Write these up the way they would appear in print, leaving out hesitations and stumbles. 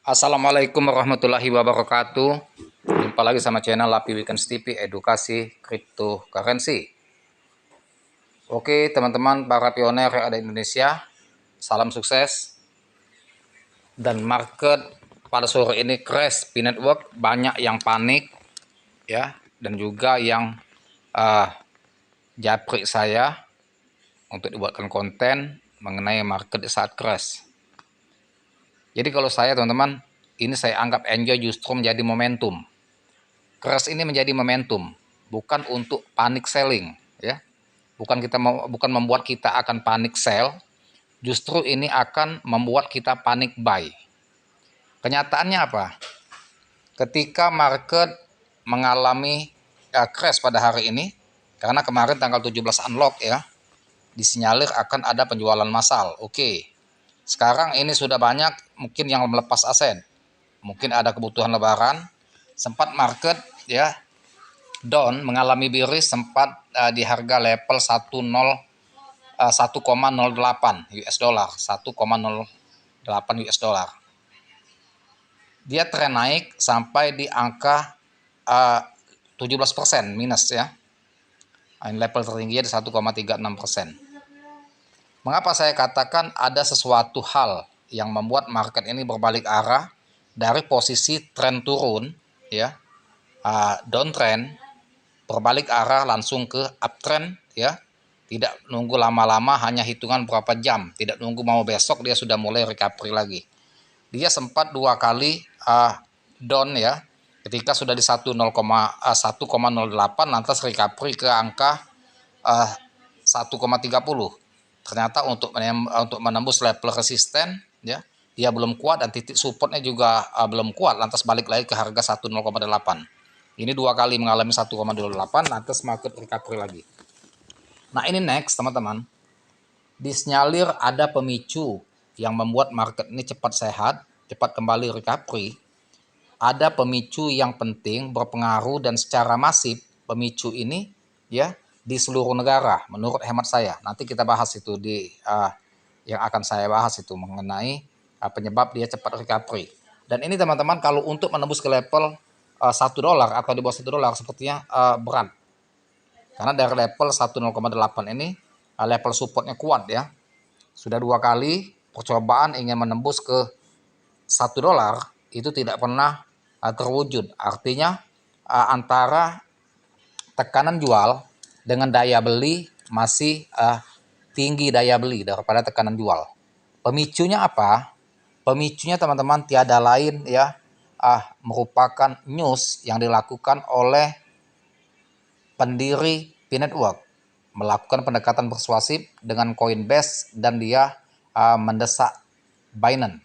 Assalamualaikum warahmatullahi wabarakatuh. Jumpa lagi sama channel Lapi Weekends TV Edukasi Cryptocurrency. Oke teman-teman para pioner yang ada di Indonesia, salam sukses. Dan market pada sore ini crash, P-Network banyak yang panik ya, dan juga yang japri saya untuk dibuatkan konten mengenai market di saat crash. Jadi kalau saya teman-teman, ini saya anggap enjoy justru menjadi momentum. Crash ini menjadi momentum, bukan untuk panic selling, ya. Bukan membuat kita akan panic sell, justru ini akan membuat kita panic buy. Kenyataannya apa? Ketika market mengalami crash pada hari ini, karena kemarin tanggal 17 unlock ya, disinyalir akan ada penjualan massal. Oke. Sekarang ini sudah banyak mungkin yang melepas aset. Mungkin ada kebutuhan lebaran, sempat market ya down mengalami bearish sempat di harga level 1,08 US dollar, 1,08 US dollar. Dia tren naik sampai di angka 17% minus ya. Level tertingginya di 1,36%. Mengapa saya katakan ada sesuatu hal yang membuat market ini berbalik arah dari posisi tren turun ya, downtrend, berbalik arah langsung ke uptrend ya, tidak nunggu lama-lama, hanya hitungan berapa jam, tidak nunggu mau besok dia sudah mulai recovery lagi. Dia sempat dua kali down ya, ketika sudah di 1,08 lantas recovery ke angka 1,30. Ternyata untuk menembus level resisten ya, dia belum kuat, dan titik supportnya juga belum kuat, lantas balik lagi ke harga 1,08. Ini dua kali mengalami 1,28, lantas market recovery lagi. Nah ini next teman-teman, disinyalir ada pemicu yang membuat market ini cepat sehat, cepat kembali recovery. Ada pemicu yang penting berpengaruh dan secara masif pemicu ini ya di seluruh negara menurut hemat saya. Nanti kita bahas itu di yang akan saya bahas itu mengenai penyebab dia cepat recovery. Dan ini teman-teman, kalau untuk menembus ke level $1 atau di bawah $1 sepertinya berat. Karena dari level 1,08 ini level supportnya kuat ya. Sudah dua kali percobaan ingin menembus ke $1 itu tidak pernah terwujud. Artinya antara tekanan jual dengan daya beli masih tinggi daya beli daripada tekanan jual. Pemicunya apa? Pemicunya teman-teman tiada lain ya, merupakan news yang dilakukan oleh pendiri P-Network, melakukan pendekatan persuasif dengan Coinbase dan dia mendesak Binance.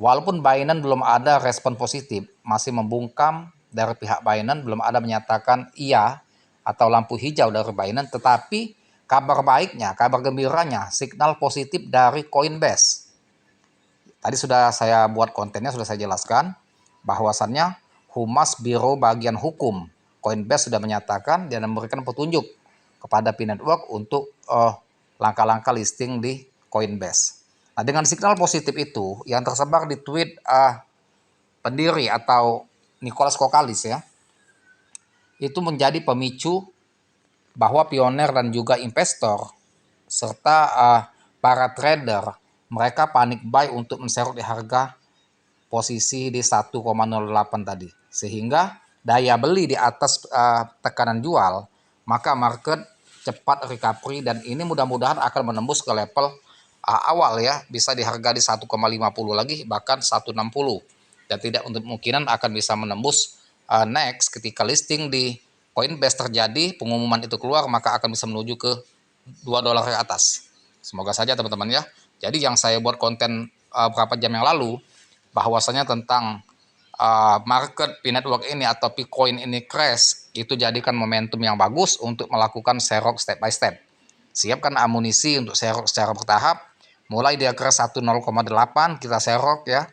Walaupun Binance belum ada respon positif, masih membungkam dari pihak Binance, belum ada menyatakan iya atau lampu hijau dari Binance, tetapi kabar baiknya, kabar gembiranya, signal positif dari Coinbase. Tadi sudah saya buat kontennya, sudah saya jelaskan bahwasannya Humas Biro Bagian Hukum Coinbase sudah menyatakan dan memberikan petunjuk kepada P-Network untuk langkah-langkah listing di Coinbase. Nah, dengan signal positif itu yang tersebar di tweet pendiri atau Nicholas Kokalis ya, itu menjadi pemicu bahwa pioner dan juga investor serta para trader mereka panik buy untuk menserut di harga posisi di 1,08 tadi, sehingga daya beli di atas tekanan jual, maka market cepat recovery, dan ini mudah-mudahan akan menembus ke level awal ya, bisa di harga di 1,50 lagi, bahkan 1,60, dan tidak untuk kemungkinan akan bisa menembus next ketika listing di Coinbase terjadi, pengumuman itu keluar, maka akan bisa menuju ke $2 ke atas. Semoga saja teman-teman ya. Jadi yang saya buat konten beberapa jam yang lalu bahwasanya tentang market P-Network ini atau P-Coin ini crash, itu jadikan momentum yang bagus untuk melakukan serok step by step. Siapkan amunisi untuk serok secara bertahap. Mulai dia crash 1,08 kita serok ya.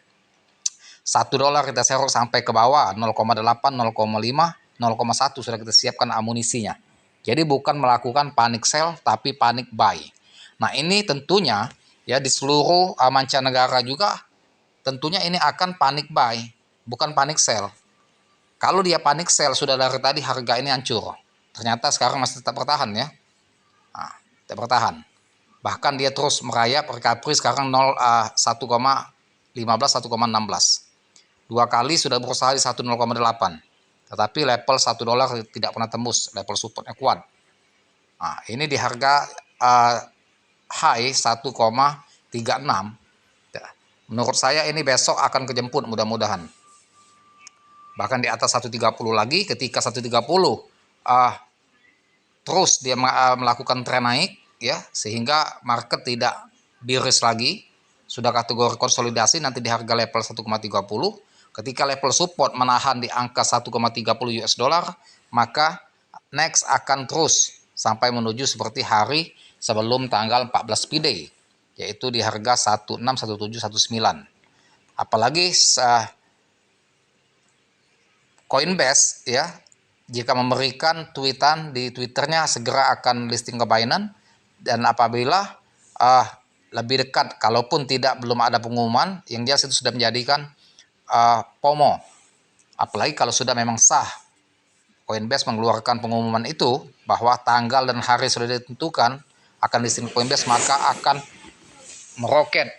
$1 kita serok sampai ke bawah 0,8, 0,5, 0,1 sudah kita siapkan amunisinya. Jadi bukan melakukan panic sell tapi panic buy. Nah, ini tentunya ya di seluruh mancanegara juga tentunya ini akan panic buy, bukan panic sell. Kalau dia panic sell, sudah dari tadi harga ini hancur. Ternyata sekarang masih tetap bertahan ya. Nah, tetap bertahan. Bahkan dia terus merayap recovery sekarang 1,15, 1,16. Dua kali sudah berusaha di 1,08. Tetapi level $1 tidak pernah tembus, level supportnya kuat. Nah, ini di harga high 1,36. Menurut saya ini besok akan kejemput mudah-mudahan. Bahkan di atas 130 lagi, ketika 130 terus dia melakukan tren naik ya, sehingga market tidak bearish lagi, sudah kategori konsolidasi nanti di harga level 1,30. Ketika level support menahan di angka 1,30 US dollar, maka next akan terus sampai menuju seperti hari sebelum tanggal 14 P-Day, yaitu di harga 16, 17, 19. Apalagi Coinbase ya, jika memberikan tweetan di Twitternya segera akan listing ke Binance, dan apabila lebih dekat, kalaupun belum ada pengumuman, yang jelas itu sudah menjadikan FOMO. Apalagi kalau sudah memang sah Coinbase mengeluarkan pengumuman itu bahwa tanggal dan hari sudah ditentukan akan listing Coinbase, maka akan meroket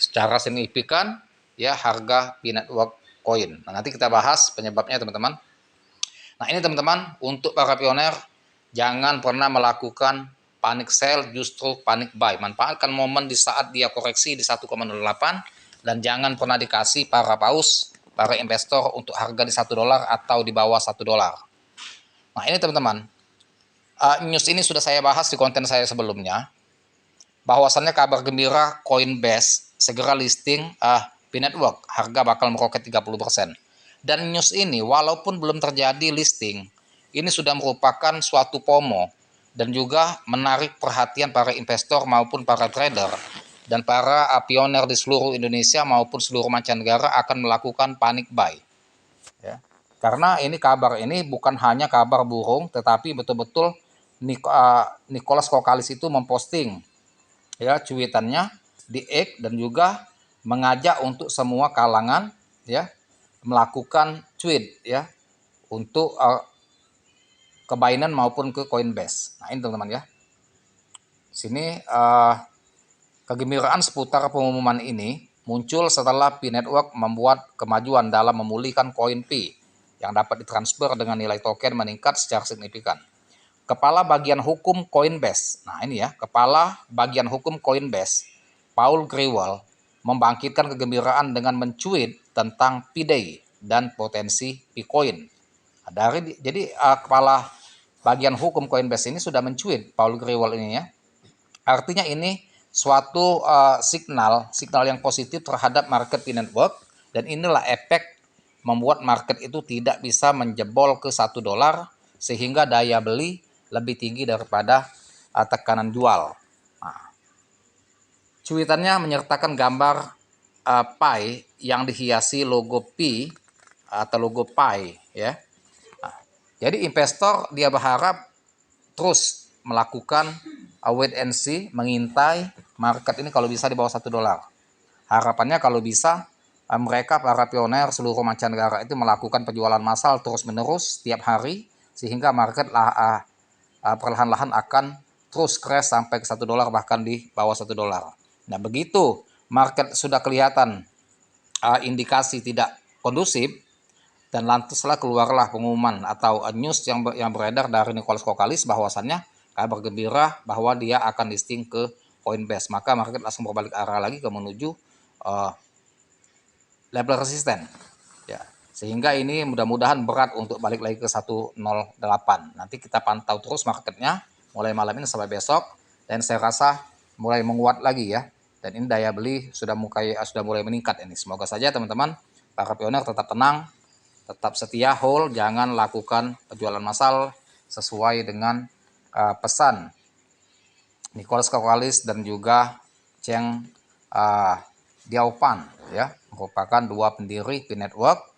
secara signifikan ya harga P-Network Coin. Nah, nanti kita bahas penyebabnya teman-teman. Nah, ini teman-teman, untuk para pioner, jangan pernah melakukan panic sell, justru panic buy. Manfaatkan momen di saat dia koreksi di 1,08, dan jangan pernah dikasih para paus, para investor untuk harga di $1 atau di bawah $1. Nah, ini teman-teman, news ini sudah saya bahas di konten saya sebelumnya, bahwasannya kabar gembira Coinbase segera listing P-Network, harga bakal meroket 30%. Dan news ini walaupun belum terjadi listing, ini sudah merupakan suatu FOMO dan juga menarik perhatian para investor maupun para trader dan para pioner di seluruh Indonesia maupun seluruh mancanegara akan melakukan panic buy. Ya. Karena ini kabar ini bukan hanya kabar burung, tetapi betul-betul Nicholas Kokalis itu memposting ya cuitannya di X, dan juga mengajak untuk semua kalangan ya melakukan tweet ya untuk ke Binance maupun ke Coinbase. Nah, ini teman-teman ya. Sini kegembiraan seputar pengumuman ini muncul setelah P-Network membuat kemajuan dalam memulihkan koin P yang dapat ditransfer dengan nilai token meningkat secara signifikan. Kepala Bagian Hukum Coinbase, nah ini ya, Kepala Bagian Hukum Coinbase, Paul Grewal, membangkitkan kegembiraan dengan mencuit tentang P-Day dan potensi P-Coin. Jadi Kepala Bagian Hukum Coinbase ini sudah mencuit Paul Grewal ini ya. Artinya ini suatu signal yang positif terhadap market P-Network, dan inilah efek membuat market itu tidak bisa menjebol ke $1 sehingga daya beli lebih tinggi daripada tekanan jual. Nah, cuitannya menyertakan gambar Pi yang dihiasi logo P atau logo Pi ya. Nah, jadi investor dia berharap terus melakukan wait and see, mengintai market ini kalau bisa di bawah $1. Harapannya kalau bisa mereka para pioner seluruh mancanegara itu melakukan penjualan massal terus menerus setiap hari, sehingga market perlahan-lahan akan terus crash sampai ke $1, bahkan di bawah $1. Nah, begitu market sudah kelihatan indikasi tidak kondusif, dan lantaslah keluarlah pengumuman atau news yang beredar dari Nicholas Kokalis bahwasannya kabar gembira bahwa dia akan listing ke Coinbase. Maka market langsung berbalik arah lagi ke menuju level resisten ya. Sehingga ini mudah-mudahan berat untuk balik lagi ke 108. Nanti kita pantau terus marketnya mulai malam ini sampai besok, dan saya rasa mulai menguat lagi ya. Dan ini daya beli sudah mulai meningkat ini. Semoga saja teman-teman para pioner tetap tenang, tetap setia hold, jangan lakukan penjualan massal sesuai dengan pesan Nicholas Kokalis dan juga Cheng Diaopan ya, merupakan dua pendiri P-Network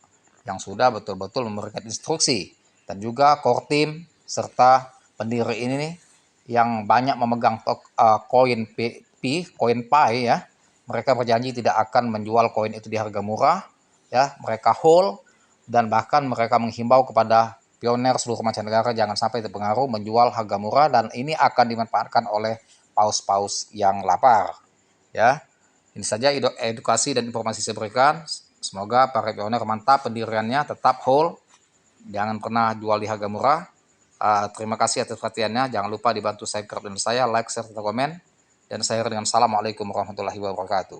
yang sudah betul-betul memberikan instruksi, dan juga core team serta pendiri ini yang banyak memegang koin P, koin Pi ya, Mereka berjanji tidak akan menjual koin itu di harga murah, ya. Mereka hold, dan bahkan mereka menghimbau kepada pioner seluruh mancanegara jangan sampai terpengaruh menjual harga murah, dan ini akan dimanfaatkan oleh paus-paus yang lapar, ya. Ini saja edukasi dan informasi saya berikan. Semoga para pioner mantap pendiriannya, tetap hold, jangan pernah jual di harga murah. Terima kasih atas perhatiannya. Jangan lupa dibantu subscribe dan saya, like, share, serta komen. Dan saya dengan Assalamualaikum warahmatullahi wabarakatuh.